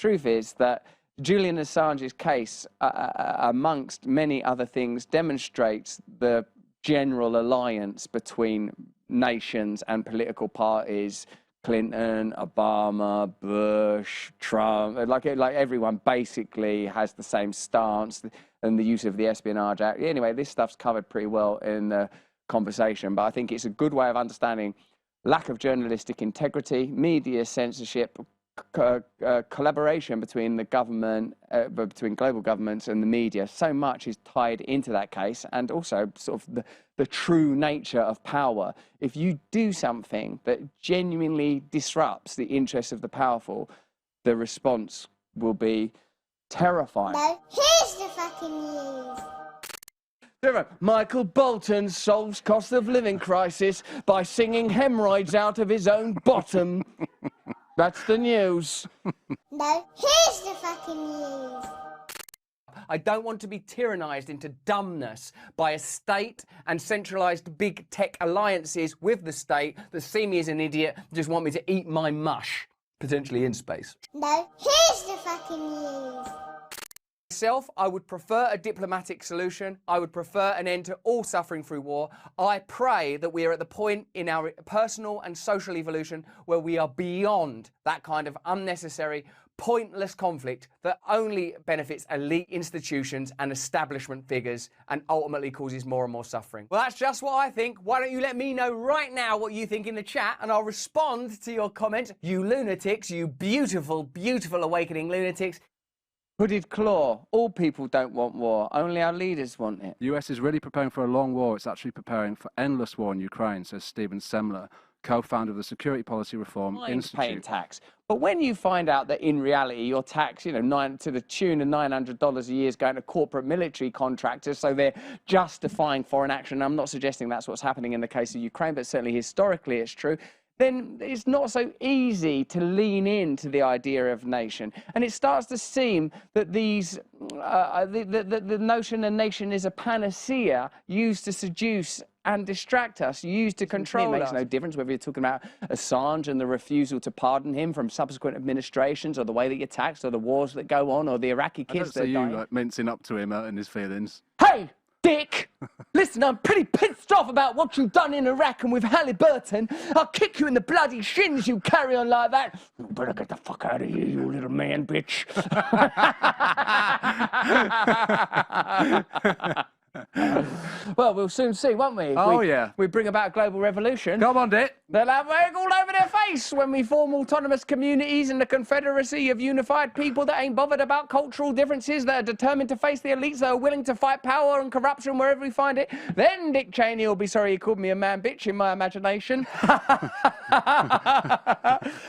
truth is that Julian Assange's case, amongst many other things, demonstrates the general alliance between nations and political parties. Clinton, Obama, Bush, Trump, like everyone basically has the same stance, and the use of the Espionage Act. Anyway, this stuff's covered pretty well in the conversation, but I think it's a good way of understanding lack of journalistic integrity, media censorship, collaboration between the government, between global governments and the media. So much is tied into that case, and also sort of the true nature of power. If you do something that genuinely disrupts the interests of the powerful, the response will be terrifying. No, here's the fucking news. Michael Bolton solves cost of living crisis by singing hemorrhoids out of his own bottom. That's the news. No, here's the fucking news. I don't want to be tyrannised into dumbness by a state and centralised big tech alliances with the state that see me as an idiot and just want me to eat my mush, potentially in space. No, here's the fucking news. Myself, I would prefer a diplomatic solution. I would prefer an end to all suffering through war. I pray that we are at the point in our personal and social evolution where we are beyond that kind of unnecessary, pointless conflict that only benefits elite institutions and establishment figures and ultimately causes more and more suffering. Well, that's just what I think. Why don't you let me know right now what you think in the chat, and I'll respond to your comments. You lunatics, you beautiful, beautiful awakening lunatics. Hooded Claw. All people don't want war. Only our leaders want it. The US is really preparing for a long war. It's actually preparing for endless war in Ukraine, says Stephen Semler, co-founder of the Security Policy Reform Institute. Paying tax. But when you find out that in reality your tax, to the tune of $900 a year is going to corporate military contractors, so they're justifying foreign action. I'm not suggesting that's what's happening in the case of Ukraine, but certainly historically it's true. Then it's not so easy to lean into the idea of nation. And it starts to seem that the notion of nation is a panacea used to seduce and distract us, used to control us. It makes no difference whether you're talking about Assange and the refusal to pardon him from subsequent administrations, or the way that you're taxed, or the wars that go on, or the Iraqi kids that die. You mincing up to him and his feelings. Hey! Dick! Listen, I'm pretty pissed off about what you've done in Iraq and with Halliburton. I'll kick you in the bloody shins, you carry on like that. You better get the fuck out of here, you little man bitch. Well, we'll soon see, won't we? Yeah. We bring about a global revolution. Come on, Dick. They'll have egg all over their face when we form autonomous communities and a confederacy of unified people that ain't bothered about cultural differences, that are determined to face the elites, that are willing to fight power and corruption wherever we find it. Then Dick Cheney will be sorry he called me a man bitch in my imagination.